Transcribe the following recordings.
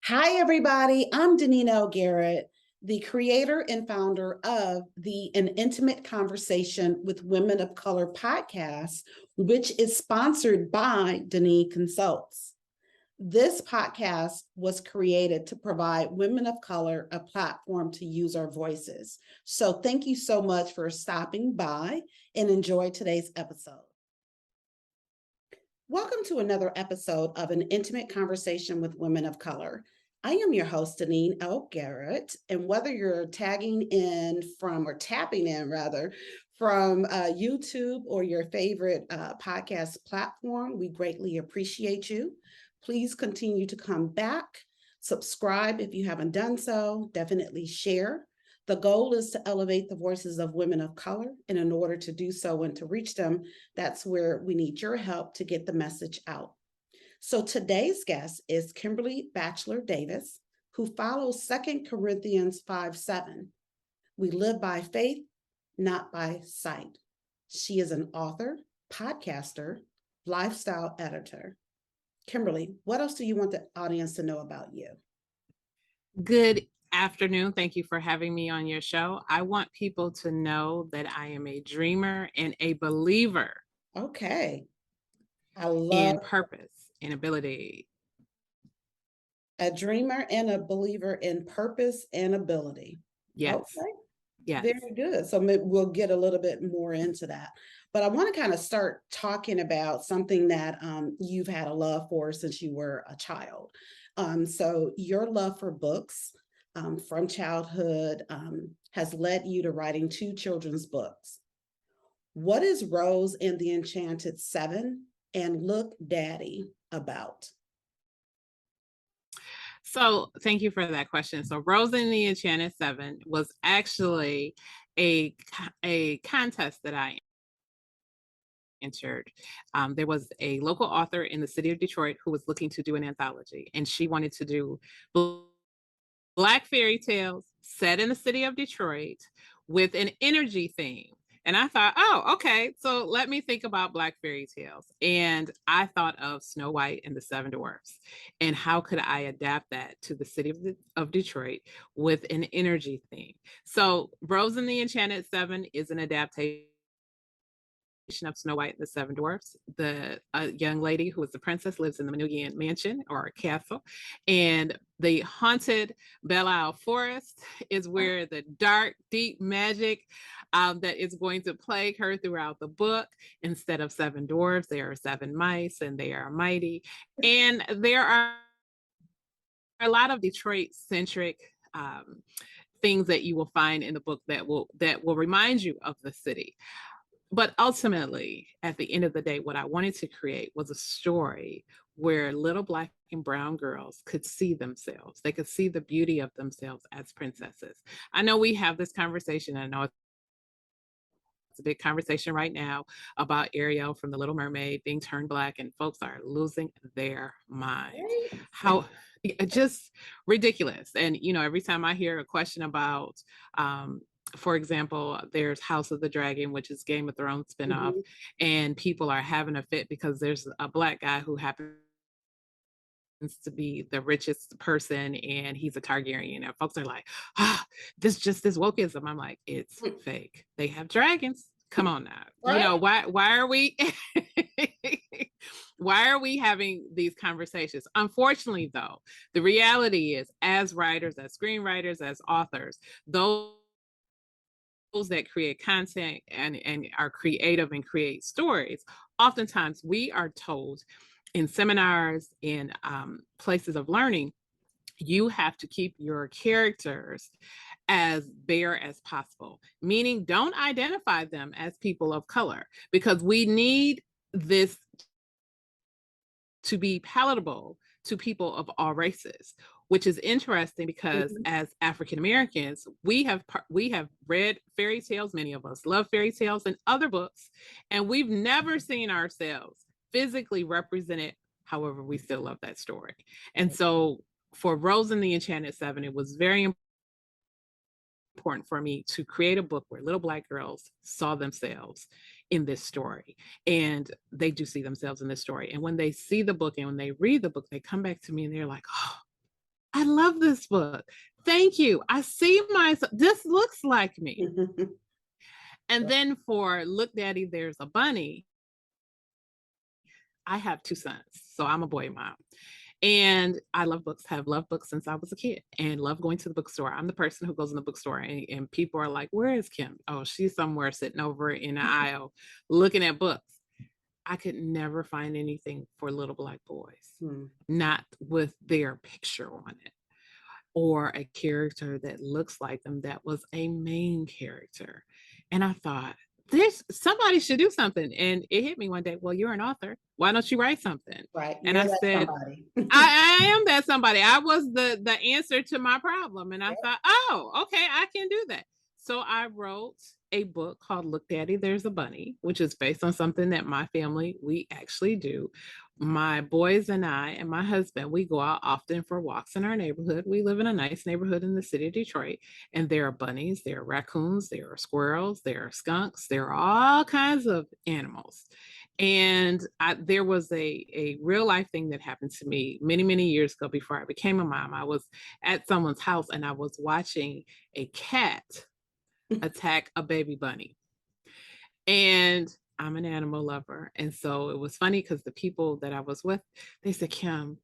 Hi, everybody. I'm Danina Garrett, the creator and founder of the An Intimate Conversation with Women of Color podcast, which is sponsored by Deneen Consults. This podcast was created to provide women of color a platform to use our voices. So thank you so much for stopping by and enjoy today's episode. Welcome to another episode of An Intimate Conversation with Women of Color. I am your host, Deneen L. Garrett, and whether you're tapping in from YouTube or your favorite podcast platform, we greatly appreciate you. Please continue to come back, subscribe if you haven't done so, definitely share. The goal is to elevate the voices of women of color, and in order to do so and to reach them, that's where we need your help to get the message out. So today's guest is Kimberly Batchelor Davis, who follows 2 Corinthians 5:7. We live by faith, not by sight. She is an author, podcaster, lifestyle editor. Kimberly, what else do you want the audience to know about you? Good afternoon. Thank you for having me on your show. I want people to know that I am a dreamer and a believer Okay. I love in purpose and ability. a dreamer and a believer in purpose and ability. Yes. Okay. Yes. Very good. So we'll get a little bit more into that. But I want to kind of start talking about something that you've had a love for since you were a child. So your love for books from childhood has led you to writing 2 children's books. What is Rose and the Enchanted Seven and Look Daddy about? So thank you for that question. So Rose and the Enchanted Seven was actually a contest that I entered. There was a local author in the city of Detroit who was looking to do an anthology, and she wanted to do Black fairy tales set in the city of Detroit with an energy theme. And I thought, oh, okay, so let me think about Black fairy tales. And I thought of Snow White and the Seven Dwarfs. And how could I adapt that to the city of Detroit with an energy theme? So Rose and the Enchanted Seven is an adaptation of Snow White and the Seven Dwarfs. The young lady who is the princess lives in the Manugian mansion or castle, and the haunted Belle Isle Forest is where the dark, deep magic that is going to plague her throughout the book. Instead of 7 dwarves, there are 7 mice, and they are mighty. And there are a lot of Detroit-centric things that you will find in the book that will remind you of the city. But ultimately, at the end of the day, what I wanted to create was a story where little Black and brown girls could see themselves. They could see the beauty of themselves as princesses. I know we have this conversation. I know it's a big conversation right now about Ariel from The Little Mermaid being turned Black, and folks are losing their minds. How just ridiculous. And, every time I hear a question about, for example, there's House of the Dragon, which is Game of Thrones spinoff, and people are having a fit because there's a Black guy who happens to be the richest person and he's a Targaryen. And folks are like, this wokeism. I'm like, it's fake. They have dragons. Come on now. Right. Why are we why are we having these conversations? Unfortunately, though, the reality is, as writers, as screenwriters, as authors, those that create content and are creative and create stories, oftentimes we are told in seminars, in places of learning, you have to keep your characters as bare as possible, meaning don't identify them as people of color, because we need this to be palatable to people of all races, which is interesting because as African Americans, we have read fairy tales. Many of us love fairy tales and other books, and we've never seen ourselves physically represented. However, we still love that story. And so for Rose and the Enchanted Seven, it was very important for me to create a book where little Black girls saw themselves in this story, and they do see themselves in this story. And when they see the book and when they read the book, they come back to me and they're like, oh, I love this book. Thank you. I see myself. This looks like me. And then for Look Daddy, There's a Bunny, I have 2 sons, so I'm a boy mom. And I love books, have loved books since I was a kid and love going to the bookstore. I'm the person who goes in the bookstore and people are like, where is Kim? Oh, she's somewhere sitting over in the aisle looking at books. I could never find anything for little Black boys, not with their picture on it or a character that looks like them that was a main character. And I thought, somebody should do something. And it hit me one day, well, you're an author. Why don't you write something? Right. And I said, somebody. I am that somebody. I was the answer to my problem. And I thought, oh, okay, I can do that. So I wrote a book called Look Daddy, There's a Bunny, which is based on something that my family, we actually do. My boys and I and my husband, we go out often for walks in our neighborhood. We live in a nice neighborhood in the city of Detroit, and there are bunnies, there are raccoons, there are squirrels, there are skunks, there are all kinds of animals. And there was a real life thing that happened to me many, many years ago before I became a mom. I was at someone's house and I was watching a cat attack a baby bunny. And I'm an animal lover. And so it was funny because the people that I was with, they said, Kim,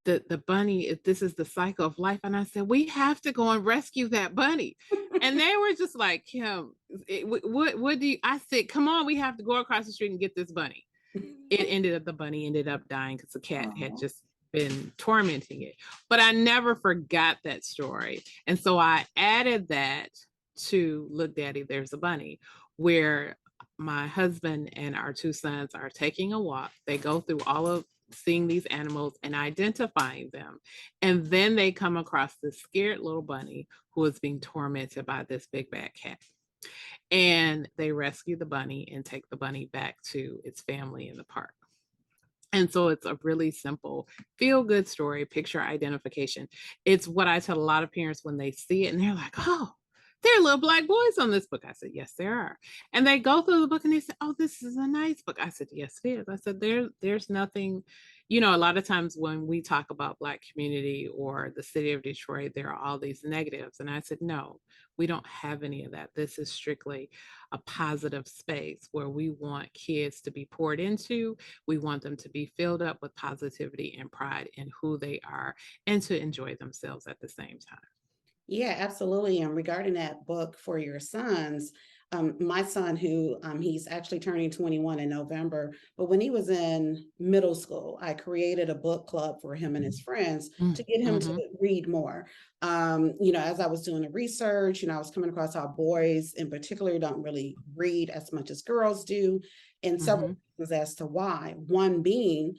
the bunny, this is the cycle of life. And I said, we have to go and rescue that bunny. And they were just like, Kim, what do you, I said, come on, we have to go across the street and get this bunny. The bunny ended up dying because the cat had just been tormenting it. But I never forgot that story. And so I added that to Look Daddy, There's a Bunny, where my husband and our 2 sons are taking a walk. They go through all of seeing these animals and identifying them. And then they come across this scared little bunny who is being tormented by this big bad cat. And they rescue the bunny and take the bunny back to its family in the park. And so it's a really simple feel-good story, picture identification. It's what I tell a lot of parents when they see it and they're like, oh, there are little Black boys on this book. I said, yes, there are. And they go through the book and they say, oh, this is a nice book. I said, yes, it is. I said, there's nothing, a lot of times when we talk about Black community or the city of Detroit, there are all these negatives. And I said, no, we don't have any of that. This is strictly a positive space where we want kids to be poured into. We want them to be filled up with positivity and pride in who they are and to enjoy themselves at the same time. Yeah, absolutely. And regarding that book for your sons, my son, who he's actually turning 21 in November, but when he was in middle school, I created a book club for him and his friends to get him to read more. As I was doing the research, I was coming across how boys in particular don't really read as much as girls do, and several reasons as to why. One being,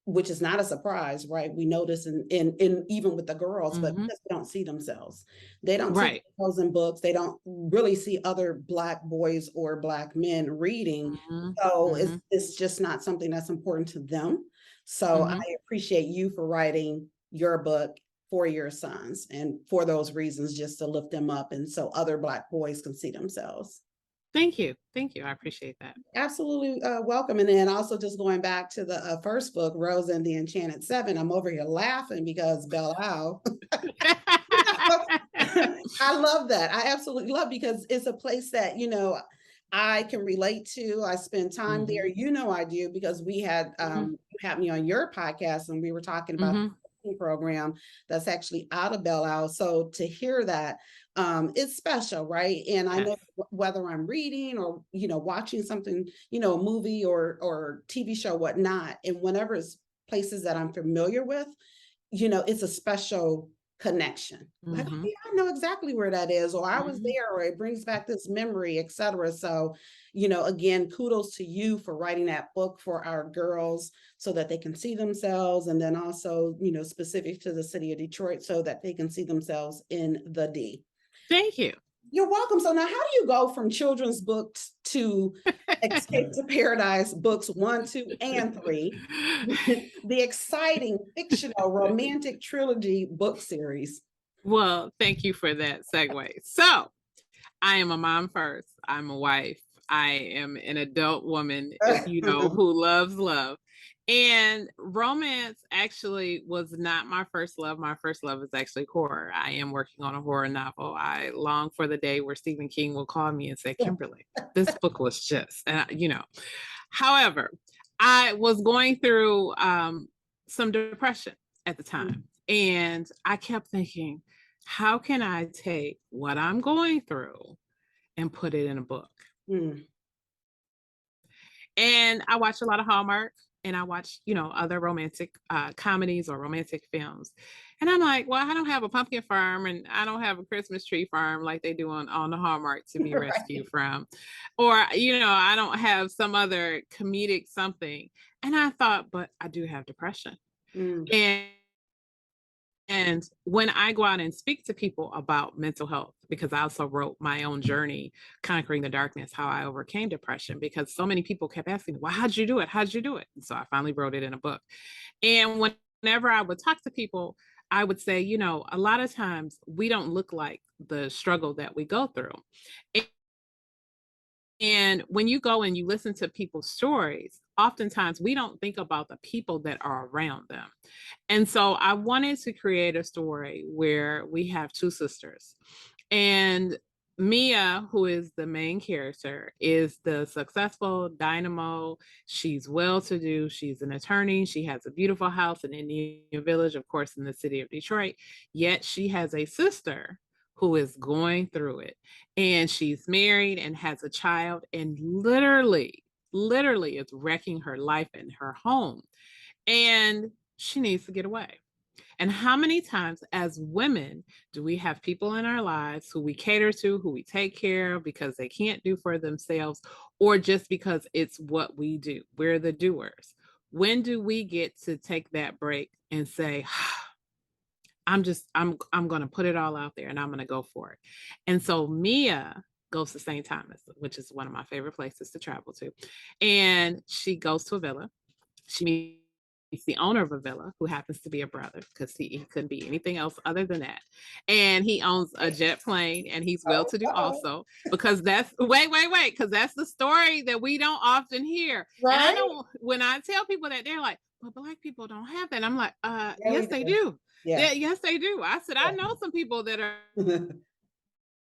which is not a surprise, right? We notice in even with the girls, but because they don't see themselves. They don't see themselves in books. They don't really see other Black boys or Black men reading. So it's just not something that's important to them. So I appreciate you for writing your book for your sons and for those reasons, just to lift them up and so other Black boys can see themselves. Thank you. Thank you. I appreciate that. Absolutely welcome. And then also just going back to the first book, Rose and the Enchanted Seven, I'm over here laughing because Belle Isle. I love that. I absolutely love, because it's a place that, I can relate to. I spend time there. I do, because we had you had me on your podcast and we were talking about the program that's actually out of Belle Isle. So to hear that, it's special, right? And I know whether I'm reading or watching something, a movie or TV show, whatnot, and whenever it's places that I'm familiar with, it's a special connection. Like, oh, yeah, I know exactly where that is, or I was there, or it brings back this memory, etc. So, again, kudos to you for writing that book for our girls so that they can see themselves, and then also, specific to the city of Detroit so that they can see themselves in the D. Thank you. You're welcome. So now, how do you go from children's books to Escape to Paradise books 1, 2, and 3, the exciting fictional romantic trilogy book series? Well, thank you for that segue. So I am a mom first. I'm a wife. I am an adult woman, who loves love. And romance actually was not my first love. My first love is actually horror. I am working on a horror novel. I long for the day where Stephen King will call me and say, Kimberly, this book was just, However, I was going through some depression at the time. And I kept thinking, how can I take what I'm going through and put it in a book? Mm. And I watch a lot of Hallmark, and I watch, other romantic comedies or romantic films. And I'm like, well, I don't have a pumpkin farm and I don't have a Christmas tree farm like they do on the Hallmark to be rescued from. Or, I don't have some other comedic something. And I thought, but I do have depression. Mm. And when I go out and speak to people about mental health, because I also wrote my own journey, Conquering the Darkness, how I overcame depression, because so many people kept asking me, well, how'd you do it? How'd you do it? And so I finally wrote it in a book. And whenever I would talk to people, I would say, a lot of times we don't look like the struggle that we go through. And when you go and you listen to people's stories, oftentimes we don't think about the people that are around them. And so I wanted to create a story where we have two sisters. And Mia, who is the main character, is the successful dynamo. She's well-to-do. She's an attorney. She has a beautiful house in Indian Village, of course, in the city of Detroit. Yet she has a sister who is going through it. And she's married and has a child and literally is wrecking her life and her home. And she needs to get away. And how many times as women do we have people in our lives who we cater to, who we take care of because they can't do for themselves, or just because it's what we do? We're the doers. When do we get to take that break and say, I'm going to put it all out there and I'm going to go for it. And so Mia goes to St. Thomas, which is one of my favorite places to travel to. And she goes to a villa. She meets the owner of a villa, who happens to be a brother, because he couldn't be anything else other than that. And he owns a jet plane, and he's well-to-do also, because wait, because that's the story that we don't often hear. Right? And I know when I tell people that, they're like, well, Black people don't have that. I'm like, yes, they do. Yeah. Yes, they do. I said, I know some people that are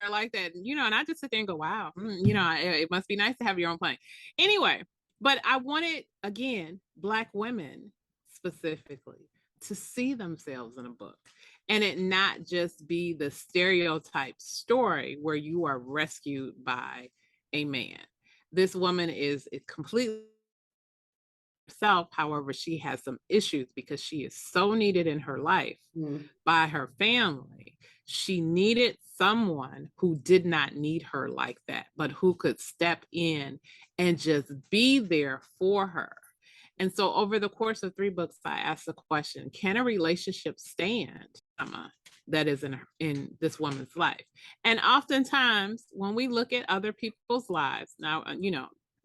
like that, and I just sit there and go, wow, it must be nice to have your own plane. Anyway, but I wanted, again, Black women specifically to see themselves in a book, and it not just be the stereotype story where you are rescued by a man. This woman is completely herself. However, she has some issues because she is so needed in her life by her family. She needed someone who did not need her like that, but who could step in and just be there for her. And so over the course of 3 books, I asked the question, can a relationship stand that is in this woman's life? And oftentimes when we look at other people's lives, now,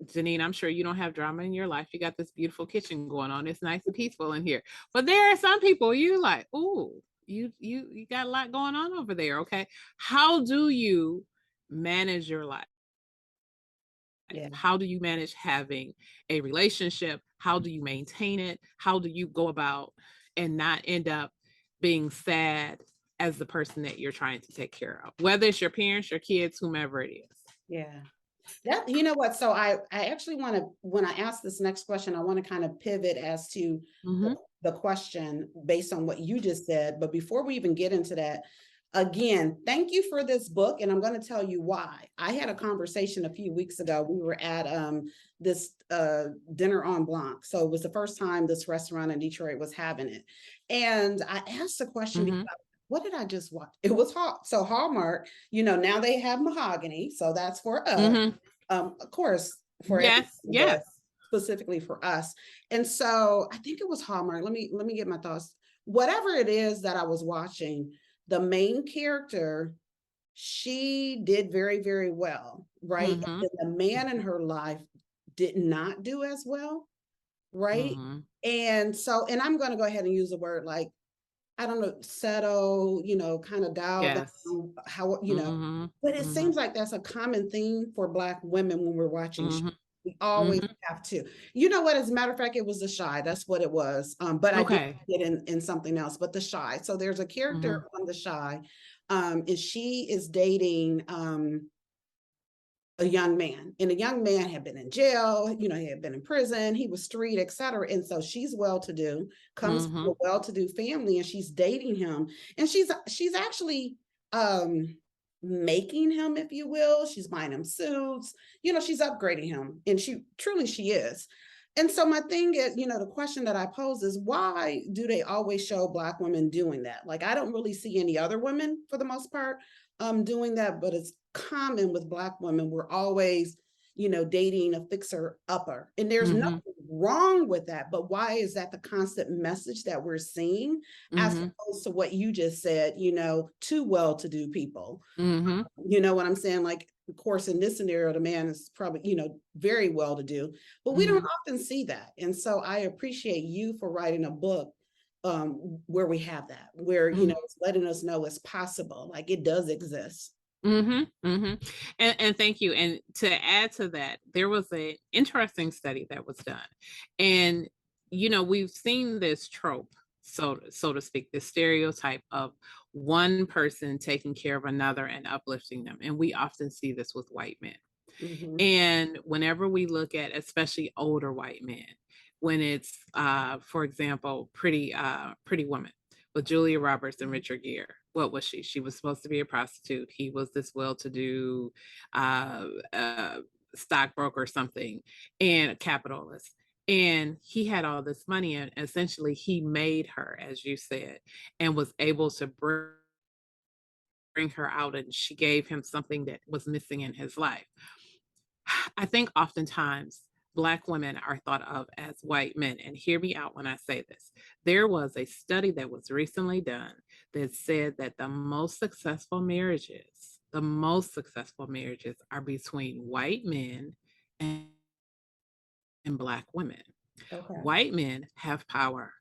Janine, I'm sure you don't have drama in your life. You got this beautiful kitchen going on. It's nice and peaceful in here. But there are some people you like, ooh, you got a lot going on over there. Okay. How do you manage your life? Yeah. How do you manage having a relationship? How do you maintain it? How do you go about and not end up being sad as the person that you're trying to take care of, whether it's your parents, your kids, whomever it is? Yeah. That, you know what? So I actually want to, when I ask this next question, I want to kind of pivot as to the question based on what you just said. But before we even get into that, again, thank you for this book. And I'm going to tell you why. I had a conversation a few weeks ago. We were at this dinner en blanc. So it was the first time this restaurant in Detroit was having it. And I asked the question because what did I just watch? It was so Hallmark, now they have mahogany. So that's for us. Of course, for yes, specifically for us. And so I think it was Hallmark. Let me get my thoughts. Whatever it is that I was watching, the main character, she did very, very well, right? And the man in her life did not do as well, right? And so, and I'm going to go ahead and use the word like I don't know, settle, kind of dial Yes. down how, Mhm. but it Mhm. seems like that's a common theme for Black women when we're watching shows. Mhm. We always Mhm. have to. You know what? As a matter of fact, it was The Shy. That's what it was. But I did Okay. get in something else. But The Shy. So there's a character Mhm. on The Shy, and she is dating a young man, and the young man had been in jail, he had been in prison, he was street, etc. And so she's well-to-do, comes from a Mhm. well-to-do family, and she's dating him, and she's actually um making him, if you will. She's buying him suits, she's upgrading him, and she is. And so my thing is, the question that I pose is, why do they always show Black women doing that? Like, I don't really see any other women for the most part doing that, but it's common with Black women. We're always, dating a fixer upper. And there's Mhm. nothing wrong with that. But why is that the constant message that we're seeing, as Mhm. opposed to what you just said, too well-to-do people? Mhm. You know what I'm saying? Like, of course, in this scenario, the man is probably, very well-to-do, but we don't Mhm. often see that. And so I appreciate you for writing a book where we have that, where, Mhm. it's letting us know it's possible, like it does exist. Mhm. Mhm. And thank you. And to add to that, there was an interesting study that was done. And we've seen this trope, so to speak, this stereotype of one person taking care of another and uplifting them. And we often see this with white men. Mhm. And whenever we look at especially older white men, when it's for example, Pretty Woman with Julia Roberts and Richard Gere. What was she? She was supposed to be a prostitute. He was this well-to-do uh, uh, stockbroker or something, and a capitalist. And he had all this money, and essentially he made her, as you said, and was able to bring her out, and she gave him something that was missing in his life. I think oftentimes Black women are thought of as white men. And hear me out when I say this. There was a study that was recently done that said that the most successful marriages are between white men and, and Black women. Okay. White men have power.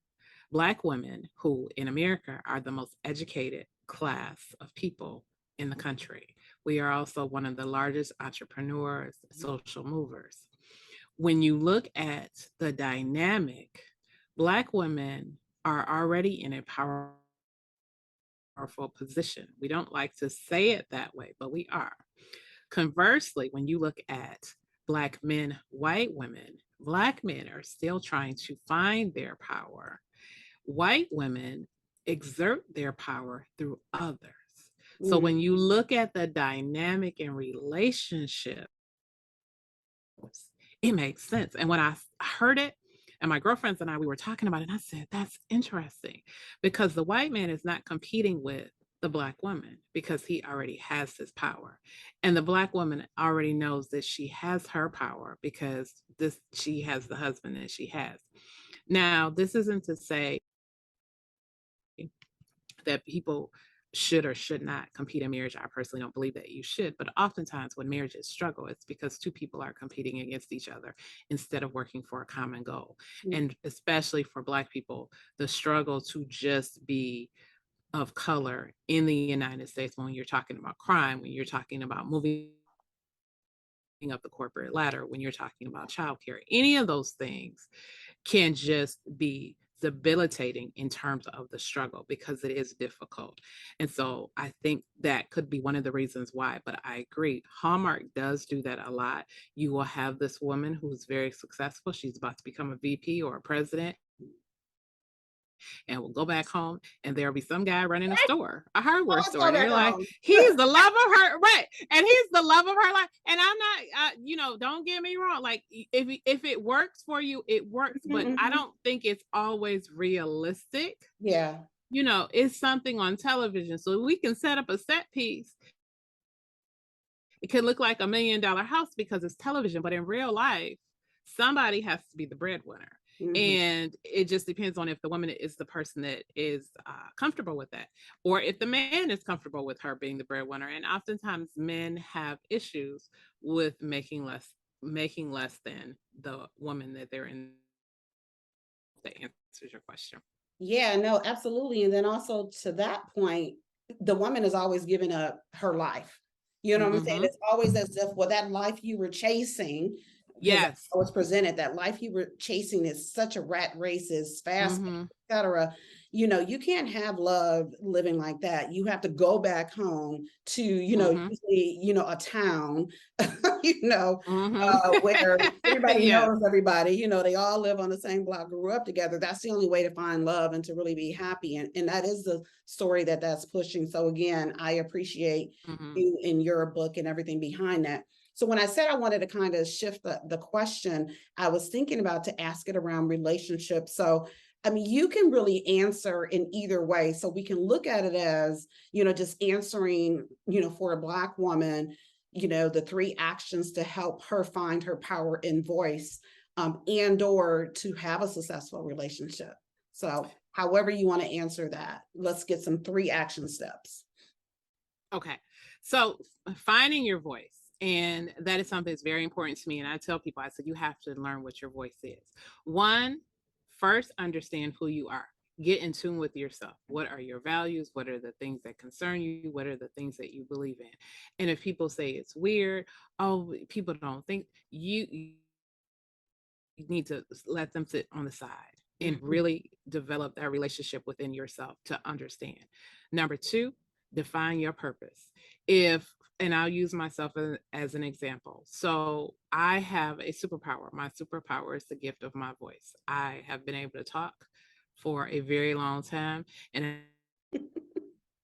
Black women, who in America are the most educated class of people in the country, we are also one of the largest entrepreneurs, social movers. When you look at the dynamic, Black women are already in a powerful position. We don't like to say it that way, but we are. Conversely, when you look at Black men, white women, Black men are still trying to find their power. White women exert their power through others. So Mhm. when you look at the dynamic in relationships, it makes sense. And when I heard it, and my girlfriends and I, we were talking about it, and I said, that's interesting because the white man is not competing with the Black woman because he already has his power. And the Black woman already knows that she has her power because she has the husband that she has. Now, this isn't to say that people should or should not compete in marriage. I personally don't believe that you should, but oftentimes when marriages struggle, it's because two people are competing against each other instead of working for a common goal. And especially for Black people, the struggle to just be of color in the United States, when you're talking about crime, when you're talking about moving up the corporate ladder, when you're talking about childcare, any of those things can just be debilitating in terms of the struggle because it is difficult. And so I think that could be one of the reasons why. But I agree, Hallmark does do that a lot. You will have this woman who's very successful. She's about to become a VP or a president, and will go back home and there'll be some guy running a store, a Oh, hardware let's store. go And back they're like, home. he's the love of her, right? And he's the love of her life. And I'm not, don't get me wrong. Like, if it works for you, it works. But I Mhm. don't think it's always realistic. Yeah. It's something on television, so we can set up a set piece. It can look like $1 million house because it's television, but in real life, somebody has to be the breadwinner. Mhm. And it just depends on if the woman is the person that is comfortable with that, or if the man is comfortable with her being the breadwinner. And oftentimes, men have issues with making less than the woman that they're in. That answers your question. Yeah, no, absolutely. And then also to that point, the woman is always giving up her life. You know what I'm saying? Mm-hmm. It's always as if, well, that life you were chasing, because that's Yes. how it's presented, that life you were chasing is such a rat race, is fast, Mm-hmm. etc. You know, you can't have love living like that. You have to go back home to, Mm-hmm. usually, a town, you know, Mm-hmm. where everybody Yes. knows everybody, they all live on the same block, grew up together. That's the only way to find love and to really be happy. And that is the story that's pushing. So again, I appreciate Mm-hmm. you in your book and everything behind that. So when I said I wanted to kind of shift the question, I was thinking about to ask it around relationships. So I mean, you can really answer in either way. So we can look at it as, just answering, for a Black woman, the three actions to help her find her power and voice, and or to have a successful relationship. So however you want to answer that, let's get some three action steps. Okay. So finding your voice. And that is something that's very important to me. And I tell people, I said, you have to learn what your voice is. One, first understand who you are. Get in tune with yourself. What are your values? What are the things that concern you? What are the things that you believe in? And if people say it's weird, oh, people don't think, you need to let them sit on the side and Mhm. really develop that relationship within yourself to understand. Number two, define your purpose. And I'll use myself as an example. So I have a superpower. My superpower is the gift of my voice. I have been able to talk for a very long time. And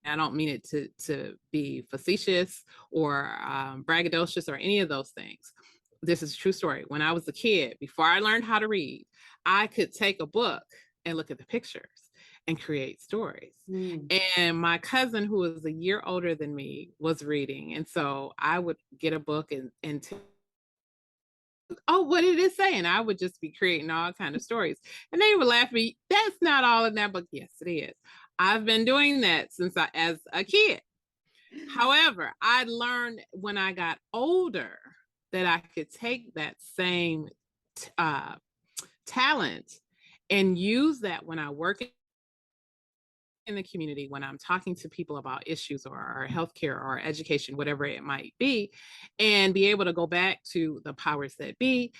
I don't mean it to be facetious or braggadocious or any of those things. This is a true story. When I was a kid, before I learned how to read, I could take a book and look at the pictures and create stories. Mm. And my cousin, who was a year older than me, was reading. And so I would get a book and oh, what did it say? And I would just be creating all kind of stories. And they would laugh at me. That's not all in that book. Yes, it is. I've been doing that since as a kid. However, I learned when I got older that I could take that same uh, talent and use that when I work in the community, when I'm talking to people about issues or healthcare or education, whatever it might be, and be able to go back to the powers that be,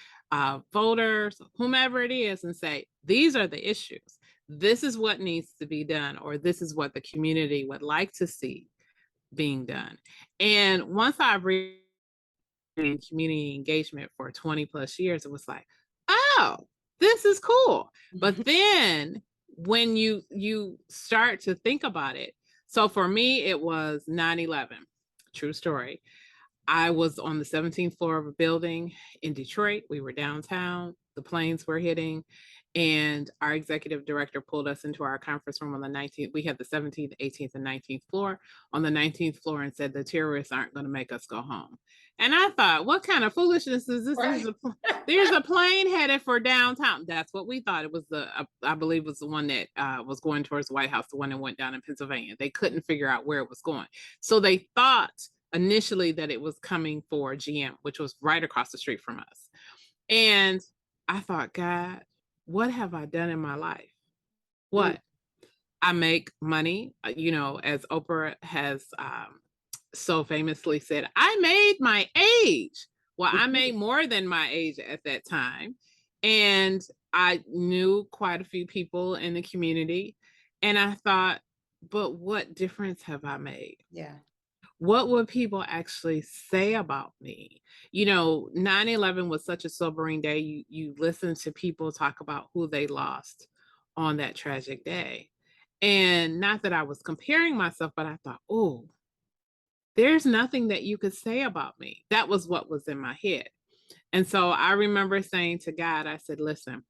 voters, whomever it is, and say, these are the issues. This is what needs to be done, or this is what the community would like to see being done. And once I've read in community engagement for 20 plus years, it was like, oh, this is cool. But then when you start to think about it, so for me, it was 9/11. True story. I was on the 17th floor of a building in Detroit. We were downtown. The planes were hitting, and our executive director pulled us into our conference room on the 19th. We had the 17th, 18th, and 19th floor. On the 19th floor, and said the terrorists aren't going to make us go home. And I thought, what kind of foolishness is this? Right. There's a plane headed for downtown. That's what we thought. It was I believe it was the one that was going towards the White House, the one that went down in Pennsylvania. They couldn't figure out where it was going. So they thought initially that it was coming for GM, which was right across the street from us. And I thought, God, what have I done in my life? Mm. What? I make money, as Oprah has so famously said, I made my age. Well, I made more than my age at that time. And I knew quite a few people in the community. And I thought, but what difference have I made? Yeah. What would people actually say about me? 9/11 was such a sobering day. You listen to people talk about who they lost on that tragic day. And not that I was comparing myself, but I thought, oh, there's nothing that you could say about me. That was what was in my head. And so I remember saying to God, I said, listen,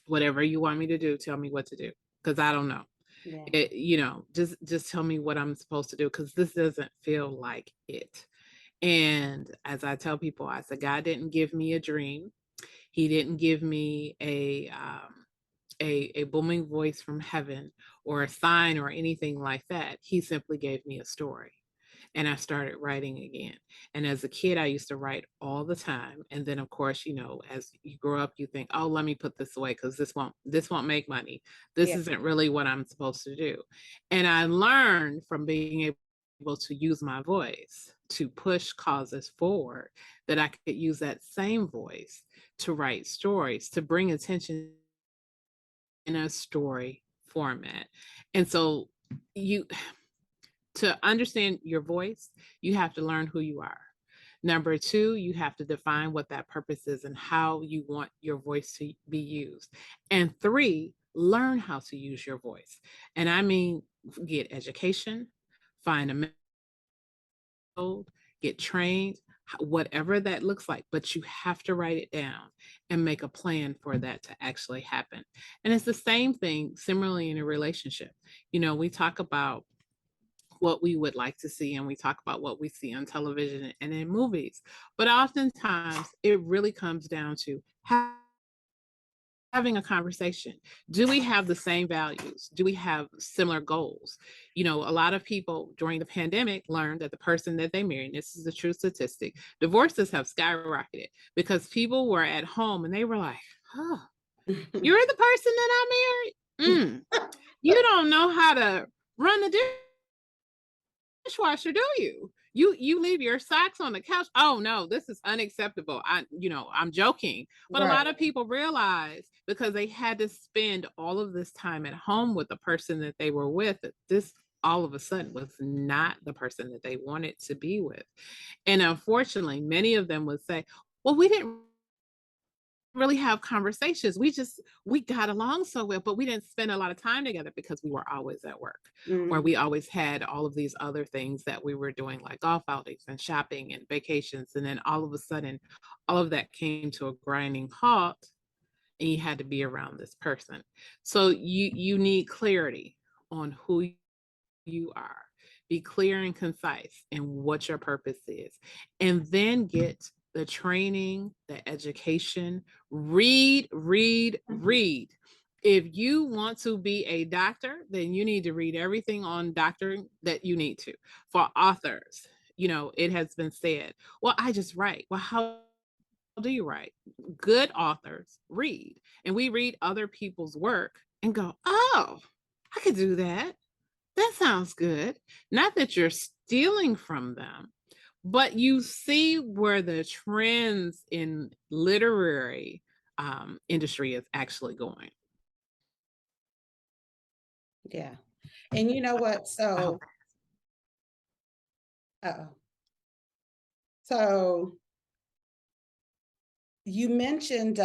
whatever you want me to do, tell me what to do, because I don't know. Yeah. Just tell me what I'm supposed to do, because this doesn't feel like it. And as I tell people, I said, God didn't give me a dream. He didn't give me a booming voice from heaven or a sign or anything like that. He simply gave me a story. and I started writing again. And as a kid, I used to write all the time. And then of course, as you grow up, you think, oh, let me put this away because this won't make money. This Yeah. isn't really what I'm supposed to do. And I learned from being able to use my voice to push causes forward that I could use that same voice to write stories, to bring attention in a story format. And so you to understand your voice, you have to learn who you are. Number two, you have to define what that purpose is and how you want your voice to be used. And three, learn how to use your voice. And I mean, get education, find a mentor, get trained, whatever that looks like, but you have to write it down and make a plan for that to actually happen. And it's the same thing similarly in a relationship. We talk about what we would like to see and we talk about what we see on television and in movies, but oftentimes it really comes down to having a conversation. Do we have the same values? Do we have similar goals? A lot of people during the pandemic learned that the person that they married, and this is a true statistic, divorces have skyrocketed because people were at home and they were like, oh, you're the person that I married? You don't know how to run the dishwasher, do you? You leave your socks on the couch. Oh no, this is unacceptable. I'm joking. But a Right. lot of people realize because they had to spend all of this time at home with the person that they were with, that this all of a sudden was not the person that they wanted to be with. And unfortunately, many of them would say, well, we didn't really have conversations. We got along so well, but we didn't spend a lot of time together because we were always at work, or Mhm. we always had all of these other things that we were doing, like golf outings and shopping and vacations. And then all of a sudden, all of that came to a grinding halt, and you had to be around this person. So you need clarity on who you are. Be clear and concise in what your purpose is. And then get the training, the education, read, read, read. If you want to be a doctor, then you need to read everything on doctoring that you need to. For authors, it has been said, well, I just write. Well, how do you write? Good authors read, and we read other people's work and go, oh, I could do that. That sounds good. Not that you're stealing from them, but you see where the trends in literary industry is actually going. Yeah. And you know what? I hope. Uh-oh. So you mentioned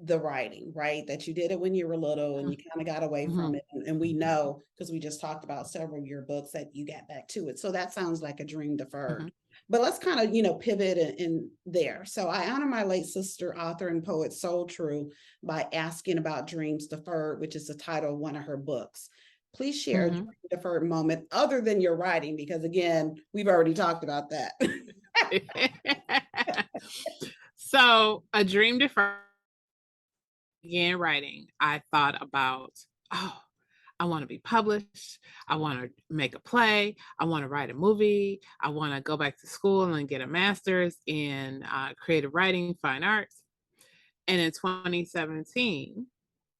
the writing, right? That you did it when you were little and you kind of got away from Mm-hmm, it. And we know because we just talked about several of your books that you got back to it. So that sounds like a dream mm-hmm, deferred. But let's kind of pivot in there. So I honor my late sister, author and poet Soul True, by asking about dreams deferred, which is the title of one of her books. Please share a dream mm-hmm. deferred moment other than your writing, because again, we've already talked about that. So, a dream deferred, began writing. I thought about, oh, I want to be published. I want to make a play. I want to write a movie. I want to go back to school and get a master's in creative writing, fine arts. And in 2017,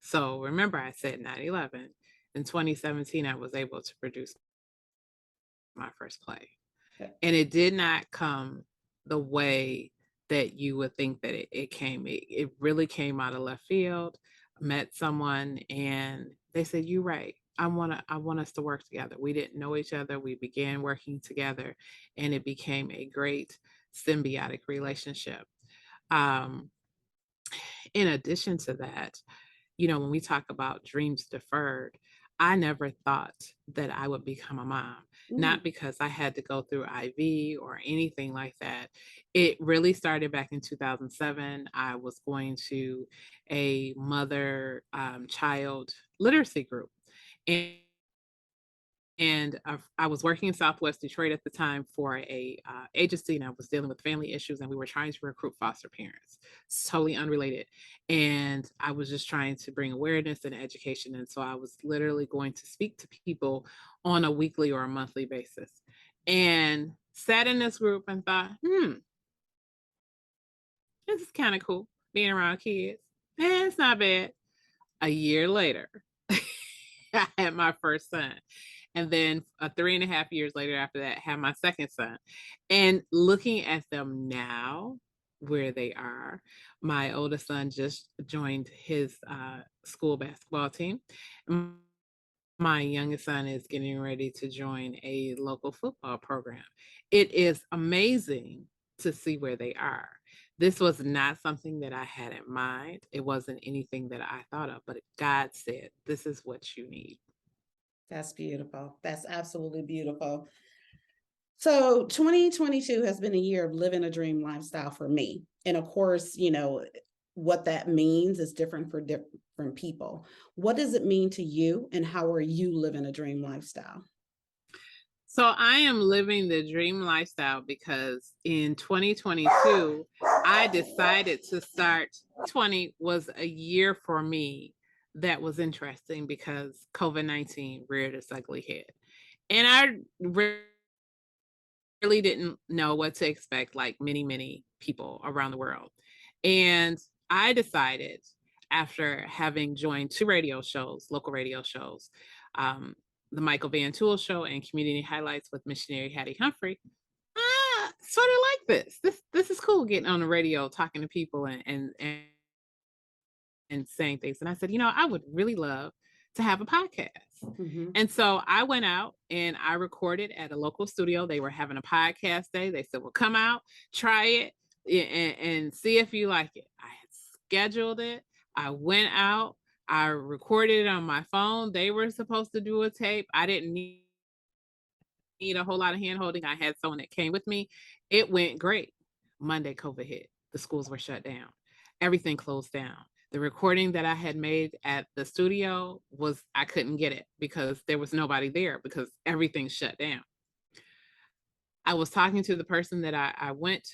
so remember I said 9/11. In 2017, I was able to produce my first play. And it did not come the way that you would think that it came. It really came out of left field. Met someone and they said, "You're right. I want us to work together." We didn't know each other. We began working together, and it became a great symbiotic relationship. Um, in addition to that, when we talk about dreams deferred, I never thought that I would become a mom, Mm, not because I had to go through IV or anything like that. It really started back in 2007. I was going to a mother child literacy group. And And I was working in Southwest Detroit at the time for a agency, and I was dealing with family issues, and we were trying to recruit foster parents. It's totally unrelated. And I was just trying to bring awareness and education. And so I was literally going to speak to people on a weekly or a monthly basis. And sat in this group and thought, this is kind of cool being around kids. It's not bad. A year later, I had my first son. And then 3.5 years later after that, had my second son. And looking at them now, where they are, my oldest son just joined his school basketball team. My youngest son is getting ready to join a local football program. It is amazing to see where they are. This was not something that I had in mind. It wasn't anything that I thought of, but God said, this is what you need. That's beautiful. That's absolutely beautiful. So 2022 has been a year of living a dream lifestyle for me. And of course, what that means is different for different people. What does it mean to you, and how are you living a dream lifestyle? So I am living the dream lifestyle because in 2022, I decided to start. 20 was a year for me that was interesting because COVID-19 reared its ugly head. And I really didn't know what to expect, like many, many people around the world. And I decided, after having joined 2 radio shows, local radio shows, um, the Michael Van Tool Show and Community Highlights with missionary Hattie Humphrey, sort of like this is cool, getting on the radio, talking to people and saying things. And I said, I would really love to have a podcast. Mhm. And so I went out and I recorded at a local studio. They were having a podcast day. They said, well, come out, try it, and see if you like it. I had scheduled it. I went out. I recorded it on my phone. They were supposed to do a tape. I didn't need a whole lot of hand holding. I had someone that came with me. It went great. Monday, COVID hit. The schools were shut down. Everything closed down. The recording that I had made at the studio I couldn't get it because there was nobody there because everything shut down. I was talking to the person that I went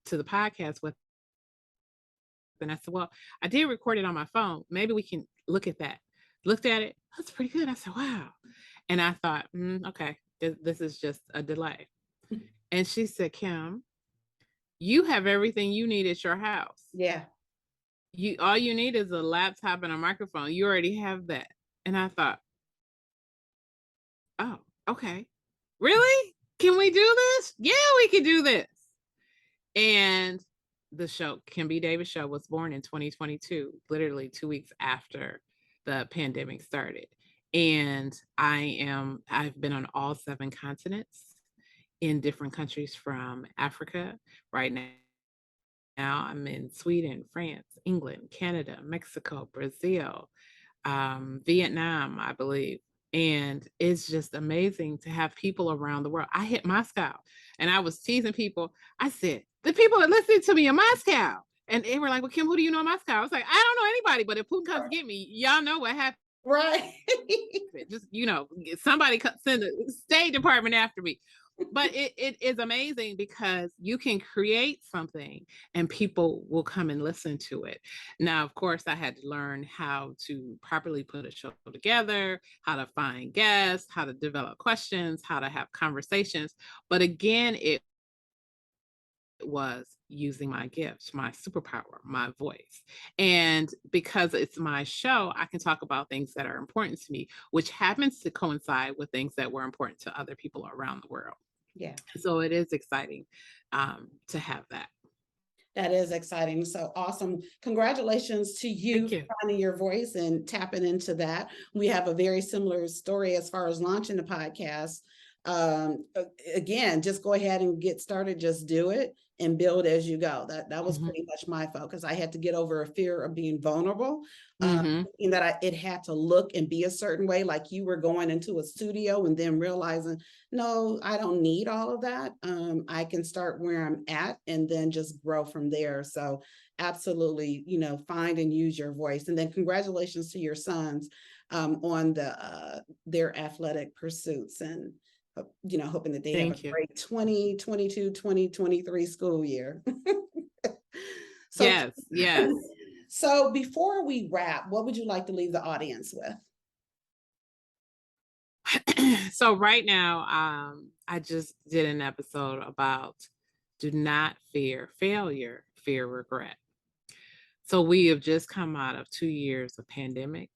to the podcast with, and I said, well, I did record it on my phone. Maybe we can look at that. Looked at it. That's pretty good. I said, wow. And I thought, okay, this is just a delay. And she said, Kim, you have everything you need at your house. Yeah. All you need is a laptop and a microphone. You already have that. And I thought, oh, okay. Really? Can we do this? Yeah, we can do this. And the show, Kimberly Davis Show, was born in 2022, literally 2 weeks after the pandemic started. And I've been on all 7 continents in different countries from Africa. Right now I'm in Sweden, France, England, Canada, Mexico, Brazil, Vietnam, I believe. And it's just amazing to have people around the world. I hit Moscow and I was teasing people. I said, the people that listening to me in Moscow. And they were like, well, Kim, who do you know in Moscow? I was like, I don't know anybody, but if Putin comes get me, y'all know what happened. Right. Just, somebody send the State Department after me. But it is amazing because you can create something and people will come and listen to it. Now, of course, I had to learn how to properly put a show together, how to find guests, how to develop questions, how to have conversations. But again, it was using my gifts, my superpower, my voice. And because it's my show, I can talk about things that are important to me, which happens to coincide with things that were important to other people around the world. Yeah. So it is exciting to have that. That is exciting. So awesome. Congratulations to you for finding your voice and tapping into that. We have a very similar story as far as launching the podcast. Again, just go ahead and get started. Just do it. and build as you go. That was Mhm. pretty much my focus. I had to get over a fear of being vulnerable, Mhm. thinking that it had to look and be a certain way, like you were going into a studio and then realizing, no, I don't need all of that. I can start where I'm at and then just grow from there. So absolutely, find and use your voice. And then congratulations to your sons on their athletic pursuits, and hoping that they have a Thank you. great 2022, 2023 school year. So, Yes, yes. so before we wrap, what would you like to leave the audience with? So right now, I just did an episode about do not fear failure, fear regret. So we have just come out of 2 years of pandemic.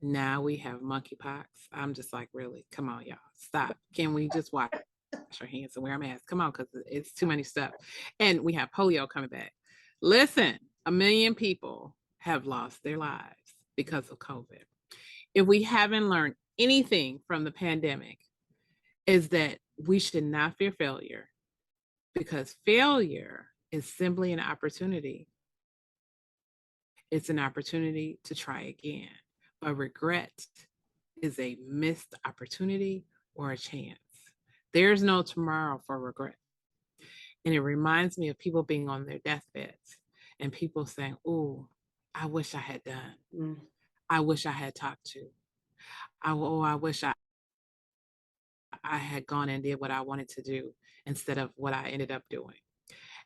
Now we have monkeypox. I'm just like, really? Come on, y'all. Stop. Can we just wash our hands and wear a mask? Come on, because it's too many stuff. And we have polio coming back. Listen, 1 million people have lost their lives because of COVID. If we haven't learned anything from the pandemic, is that we should not fear failure, because failure is simply an opportunity. It's an opportunity to try again. But regret is a missed opportunity or a chance. There's no tomorrow for regret. And it reminds me of people being on their deathbeds and people saying, oh, I wish I had done. Mm, I wish I had talked to. I wish I had gone and did what I wanted to do instead of what I ended up doing.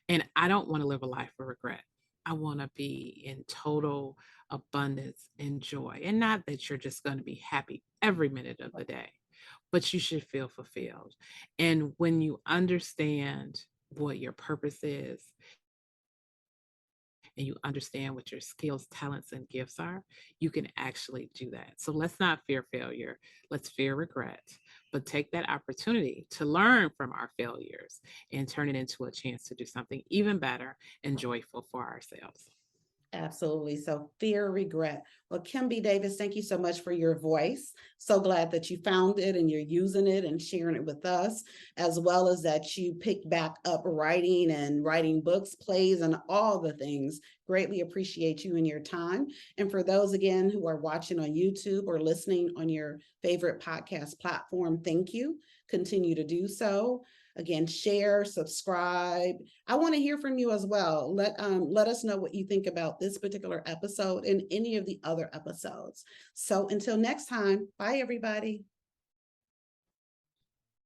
And I don't want to live a life of regret. I want to be in total abundance and joy. And not that you're just going to be happy every minute of the day, but you should feel fulfilled. And when you understand what your purpose is and you understand what your skills, talents, and gifts are, you can actually do that. So let's not fear failure. Let's fear regret, but take that opportunity to learn from our failures and turn it into a chance to do something even better and joyful for ourselves. absolutely. So fear, regret. Well, Kimby Davis, thank you so much for your voice. So glad that you found it and you're using it and sharing it with us, as well as that you picked back up writing and writing books, plays, and all the things. Greatly appreciate you and your time. And for those, again, who are watching on YouTube or listening on your favorite podcast platform, thank you. Continue to do so. Again, share, subscribe. I want to hear from you as well. Let us know what you think about this particular episode and any of the other episodes. So until next time, bye everybody.